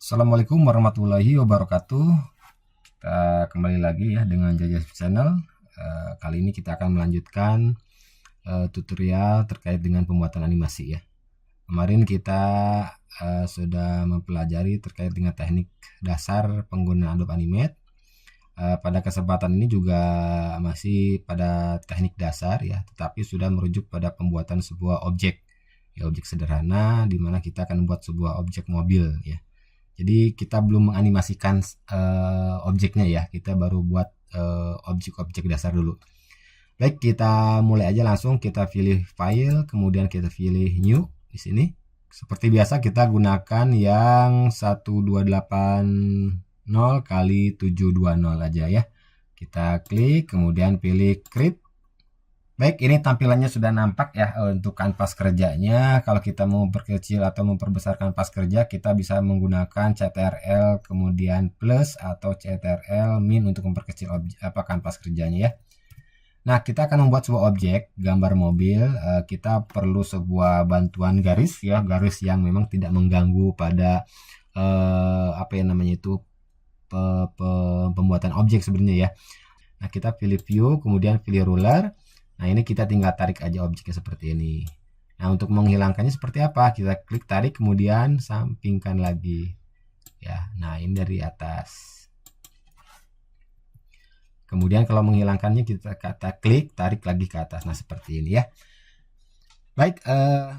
Assalamualaikum warahmatullahi wabarakatuh. Kita kembali lagi ya dengan Jajas Channel. Kali ini kita akan melanjutkan tutorial terkait dengan pembuatan animasi ya. Kemarin kita sudah mempelajari terkait dengan teknik dasar penggunaan Adobe Animate. Pada kesempatan ini juga masih pada teknik dasar ya, tetapi sudah merujuk pada pembuatan sebuah objek ya, objek sederhana di mana kita akan membuat sebuah objek mobil ya. Jadi kita belum menganimasikan objeknya ya, kita baru buat objek-objek dasar dulu. Baik, kita mulai aja langsung. Kita pilih file, kemudian kita pilih new di sini. Seperti biasa kita gunakan yang 1280 kali 720 aja ya. Kita klik, kemudian pilih create. Baik, ini tampilannya sudah nampak ya untuk kanvas kerjanya. Kalau kita mau memperkecil atau memperbesar kanvas kerja, kita bisa menggunakan CTRL kemudian plus atau CTRL min untuk memperkecil kanvas kerjanya ya. Nah, kita akan membuat sebuah objek gambar mobil. Kita perlu sebuah bantuan garis ya, garis yang memang tidak mengganggu pada pembuatan objek sebenarnya ya. Nah, kita pilih view, kemudian pilih ruler. Nah, ini kita tinggal tarik aja objeknya seperti ini. Nah, untuk menghilangkannya seperti apa? Kita klik tarik, kemudian sampingkan lagi. Ya, nah ini dari atas. Kemudian kalau menghilangkannya kita klik tarik lagi ke atas. Nah, seperti ini ya. Baik,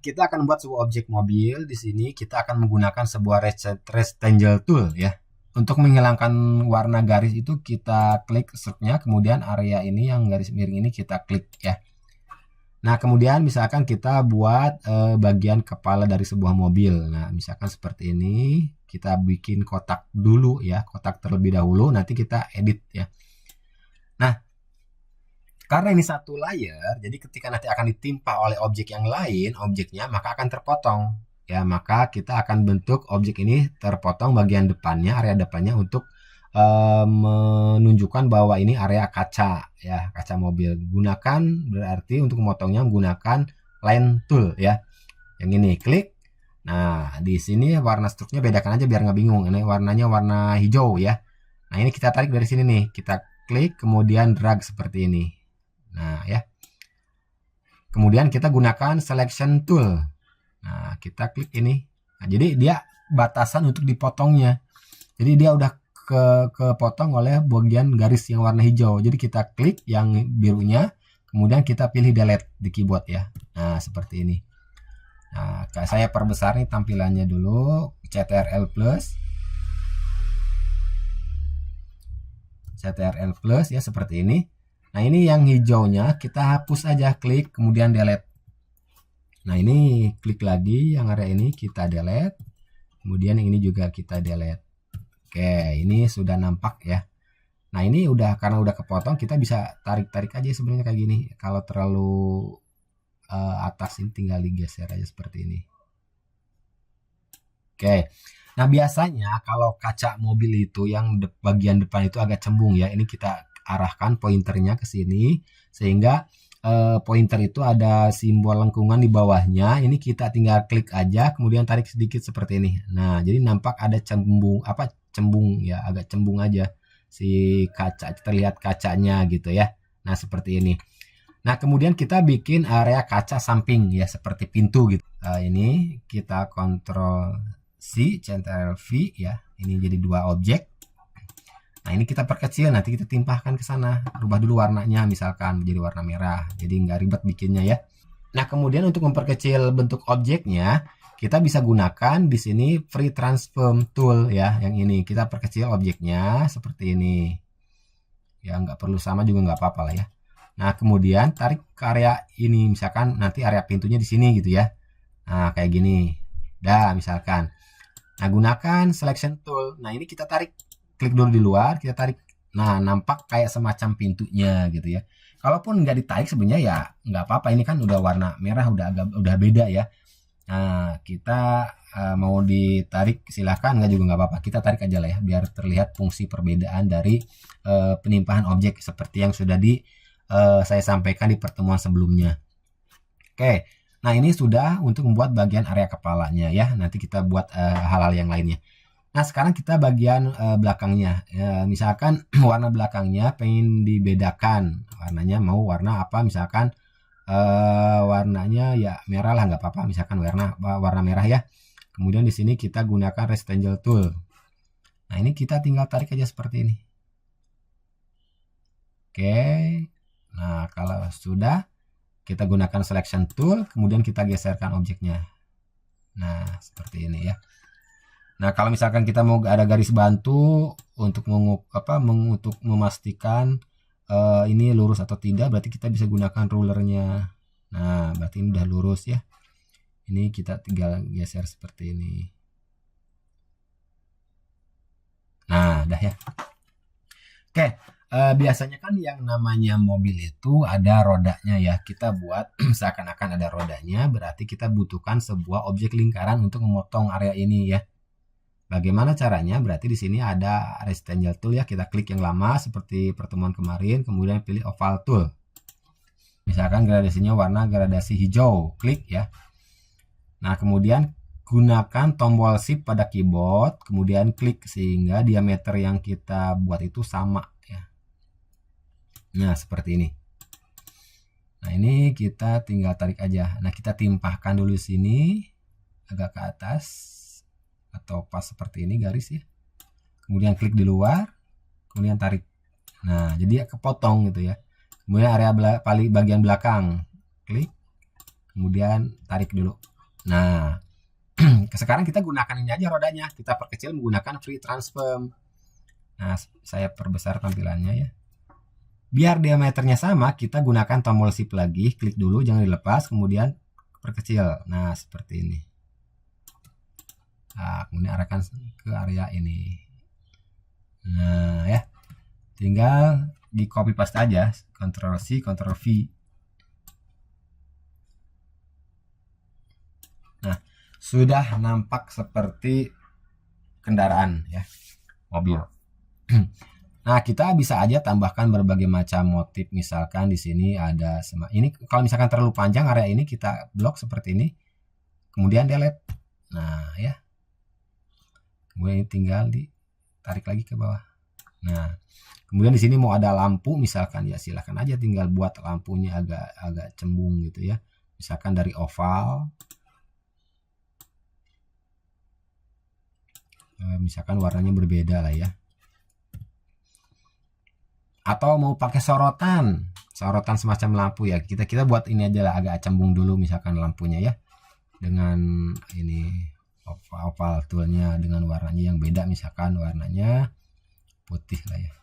kita akan membuat sebuah objek mobil. Di sini kita akan menggunakan sebuah rectangle tool ya. Untuk menghilangkan warna garis itu kita klik stroke-nya, kemudian area ini yang garis miring ini kita klik ya. Nah, kemudian misalkan kita buat bagian kepala dari sebuah mobil. Nah, misalkan seperti ini, kita bikin kotak dulu ya, kotak terlebih dahulu, nanti kita edit ya. Nah, karena ini satu layer, jadi ketika nanti akan ditimpa oleh objek yang lain, objeknya maka akan terpotong. Ya, maka kita akan bentuk objek ini terpotong bagian depannya, area depannya untuk menunjukkan bahwa ini area kaca ya, kaca mobil. Gunakan berarti untuk memotongnya menggunakan line tool ya. Yang ini klik. Nah, di sini warna struknya bedakan aja biar nggak bingung. Ini warnanya warna hijau ya. Nah, ini kita tarik dari sini nih. Kita klik kemudian drag seperti ini. Nah, ya. Kemudian kita gunakan selection tool. Nah, kita klik ini. Nah, jadi dia batasan untuk dipotongnya. Jadi dia udah kepotong oleh bagian garis yang warna hijau. Jadi kita klik yang birunya, kemudian kita pilih delete di keyboard ya. Nah, seperti ini. Nah, saya perbesar nih tampilannya dulu, CTRL plus. CTRL plus ya, seperti ini. Nah, ini yang hijaunya kita hapus aja, klik kemudian delete. Nah, ini klik lagi yang area ini kita delete. Kemudian yang ini juga kita delete. Oke, ini sudah nampak ya. Nah, ini udah karena udah kepotong, kita bisa tarik-tarik aja sebenarnya kayak gini. Kalau terlalu atas ini tinggal digeser aja seperti ini. Oke. Nah, biasanya kalau kaca mobil itu yang bagian depan itu agak cembung ya. Ini kita arahkan pointernya ke sini sehingga pointer itu ada simbol lengkungan di bawahnya. Ini kita tinggal klik aja, kemudian tarik sedikit seperti ini. Nah, jadi nampak ada cembung ya, agak cembung aja si kaca, terlihat kacanya gitu ya. Nah, seperti ini. Nah, kemudian kita bikin area kaca samping ya, seperti pintu gitu. Ini kita Ctrl C, Ctrl V ya. Ini jadi dua objek. Nah, ini kita perkecil, nanti kita timpahkan ke sana. Rubah dulu warnanya, misalkan menjadi warna merah. Jadi nggak ribet bikinnya ya. Nah, kemudian untuk memperkecil bentuk objeknya, kita bisa gunakan di sini free transform tool ya. Yang ini kita perkecil objeknya seperti ini. Ya, nggak perlu sama juga nggak apa-apa lah ya. Nah, kemudian tarik ke area ini, misalkan nanti area pintunya di sini gitu ya. Nah, kayak gini. Dah, misalkan. Nah, gunakan selection tool. Nah, ini kita tarik. Klik dulu di luar, kita tarik. Nah, nampak kayak semacam pintunya gitu ya. Kalaupun nggak ditarik sebenarnya ya nggak apa-apa. Ini kan udah warna merah, udah beda ya. Nah, kita mau ditarik silahkan, nggak juga nggak apa-apa. Kita tarik aja lah ya, biar terlihat fungsi perbedaan dari penimpahan objek seperti yang sudah saya sampaikan di pertemuan sebelumnya. Oke, nah ini sudah untuk membuat bagian area kepalanya ya. Nanti kita buat hal-hal yang lainnya. Nah, sekarang kita bagian belakangnya. Ya, misalkan warna belakangnya pengen dibedakan. Warnanya mau warna apa? Misalkan warnanya ya merah lah, nggak apa-apa. Misalkan warna merah ya. Kemudian di sini kita gunakan rectangle tool. Nah, ini kita tinggal tarik aja seperti ini. Oke. Nah, kalau sudah, kita gunakan selection tool, kemudian kita geserkan objeknya. Nah, seperti ini ya. Nah, kalau misalkan kita mau ada garis bantu untuk untuk memastikan ini lurus atau tidak, berarti kita bisa gunakan rulernya. Nah, berarti ini udah lurus ya. Ini kita tinggal geser seperti ini. Nah, dah ya. Oke, biasanya kan yang namanya mobil itu ada rodanya ya. Kita buat seakan-akan ada rodanya, berarti kita butuhkan sebuah objek lingkaran untuk memotong area ini ya. Bagaimana caranya? Berarti di sini ada rectangle tool ya. Kita klik yang lama seperti pertemuan kemarin, kemudian pilih oval tool. Misalkan gradasinya warna gradasi hijau, klik ya. Nah, kemudian gunakan tombol shift pada keyboard, kemudian klik sehingga diameter yang kita buat itu sama ya. Nah, seperti ini. Nah, ini kita tinggal tarik aja. Nah, kita timpahkan dulu sini agak ke atas atau pas seperti ini garis ya. Kemudian klik di luar, kemudian tarik. Nah, jadi kepotong gitu ya. Kemudian area bagian belakang, klik, kemudian tarik dulu. Nah, sekarang kita gunakan ini aja rodanya. Kita perkecil menggunakan free transform. Nah, saya perbesar tampilannya ya. Biar diameternya sama, kita gunakan tombol shift lagi, klik dulu, jangan dilepas, kemudian perkecil. Nah, seperti ini. Nah, kemudian arahkan ke area ini. Nah, ya. Tinggal di copy paste aja, Ctrl C, Ctrl V. Nah, sudah nampak seperti kendaraan ya, mobil. Nah, kita bisa aja tambahkan berbagai macam motif. Misalkan di sini ada ini kalau misalkan terlalu panjang area ini kita blok seperti ini. Kemudian delete. Nah, ya. Kemudian ini tinggal ditarik lagi ke bawah. Nah, kemudian di sini mau ada lampu misalkan ya silahkan aja tinggal buat lampunya agak cembung gitu ya. Misalkan dari oval. Misalkan warnanya berbeda lah ya. Atau mau pakai sorotan semacam lampu ya, kita buat ini aja lah agak cembung dulu misalkan lampunya ya, dengan ini oval toolnya dengan warnanya yang beda, misalkan warnanya putih lah ya.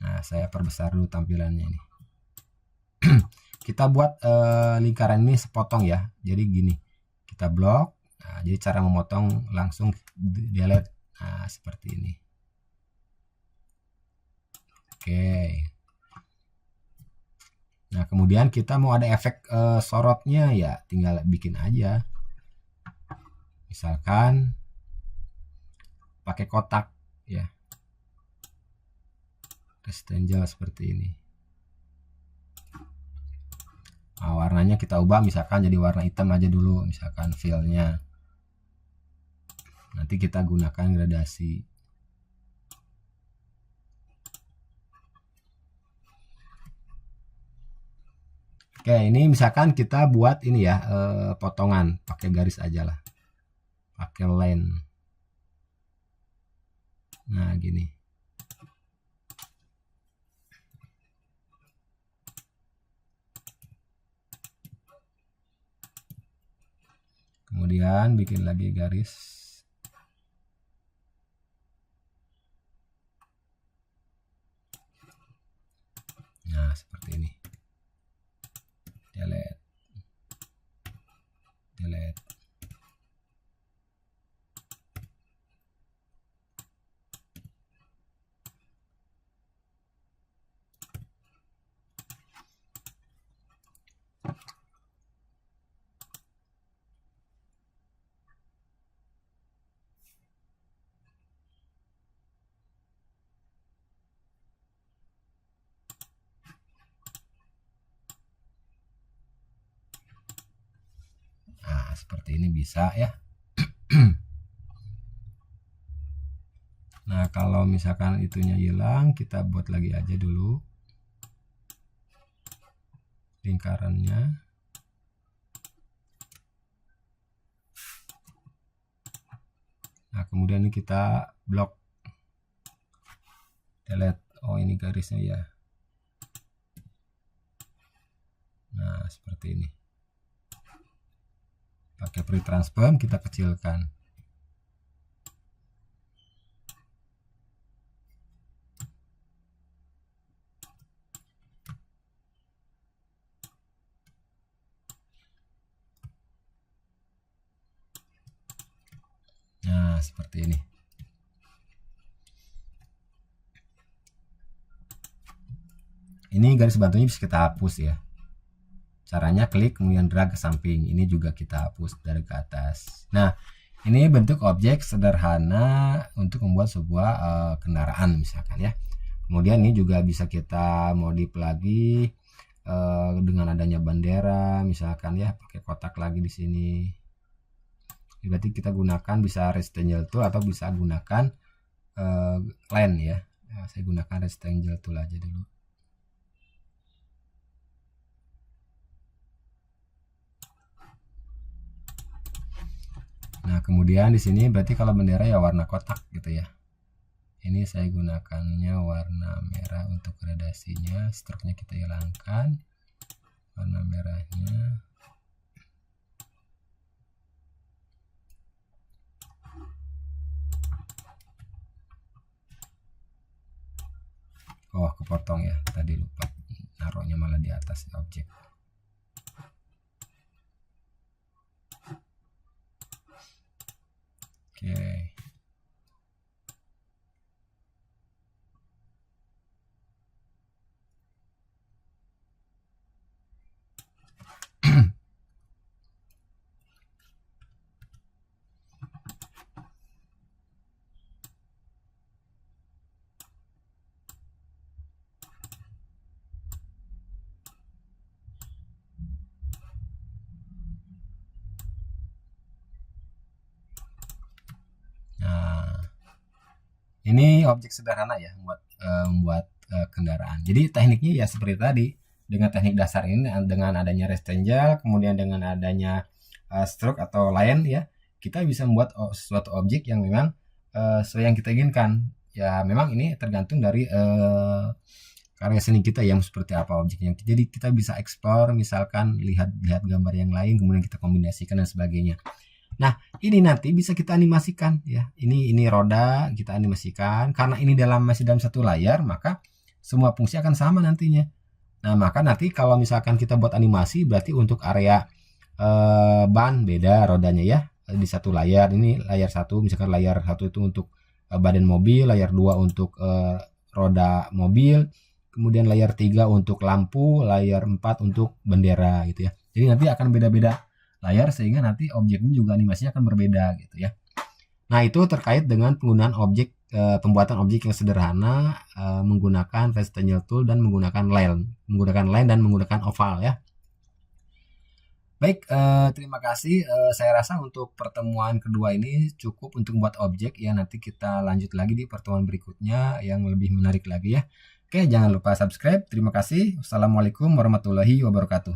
Nah, saya perbesar dulu tampilannya ini. Kita buat lingkaran ini sepotong ya, jadi gini, kita blok. Nah, jadi cara memotong langsung delete. Nah, seperti ini. Oke. Nah, kemudian kita mau ada efek sorotnya ya, tinggal bikin aja. Misalkan pakai kotak ya. Rectangle seperti ini. Nah, warnanya kita ubah misalkan jadi warna hitam aja dulu, misalkan fill-nya. Nanti kita gunakan gradasi. Oke, ini misalkan kita buat ini ya, potongan pakai garis aja lah, pakai line. Nah, gini. Kemudian bikin lagi garis. Nah, seperti ini. Delete. Delete. seperti ini bisa ya. Nah, kalau misalkan itunya hilang, kita buat lagi aja dulu lingkarannya. Nah, kemudian ini kita blok, delete. Oh, ini garisnya ya. Nah, seperti ini. Pakai free transform kita kecilkan. Nah, seperti ini. Ini garis bantunya bisa kita hapus ya. Caranya klik kemudian drag ke samping. Ini juga kita hapus dari ke atas. Nah, ini bentuk objek sederhana untuk membuat sebuah kendaraan misalkan ya. Kemudian ini juga bisa kita modif lagi dengan adanya bendera misalkan ya, pakai kotak lagi di sini. Berarti kita gunakan bisa rectangle tool atau bisa gunakan line ya. Nah, saya gunakan rectangle tool aja dulu. Nah, kemudian di sini berarti kalau bendera ya warna kotak gitu ya. Ini saya gunakannya warna merah untuk gradasinya. Stroke-nya kita hilangkan. Warna merahnya. Oh, kepotong ya. Tadi lupa. Naruhnya malah di atas objek. Oke. Ini objek sederhana ya membuat kendaraan. Jadi tekniknya ya seperti tadi, dengan teknik dasar ini dengan adanya rectangle, kemudian dengan adanya stroke atau line ya, kita bisa membuat suatu objek yang memang sesuai yang kita inginkan. Ya memang ini tergantung dari karya seni kita yang seperti apa objeknya. Jadi kita bisa explore, misalkan lihat gambar yang lain, kemudian kita kombinasikan dan sebagainya. Nah, ini nanti bisa kita animasikan ya. Ini roda kita animasikan. Karena ini masih dalam satu layar, maka semua fungsi akan sama nantinya. Nah, maka nanti kalau misalkan kita buat animasi, berarti untuk area ban beda rodanya ya. Di satu layar, ini layar satu, misalkan layar satu itu untuk badan mobil, layar 2 untuk roda mobil, kemudian layar 3 untuk lampu, layar 4 untuk bendera gitu ya. Jadi nanti akan beda-beda layar sehingga nanti objeknya juga animasinya akan berbeda gitu ya. Nah, itu terkait dengan penggunaan objek pembuatan objek yang sederhana menggunakan rectangle tool dan menggunakan line dan menggunakan oval ya. Baik, terima kasih. Saya rasa untuk pertemuan kedua ini cukup untuk membuat objek ya. Nanti kita lanjut lagi di pertemuan berikutnya yang lebih menarik lagi ya. Oke, jangan lupa subscribe. Terima kasih. Wassalamualaikum warahmatullahi wabarakatuh.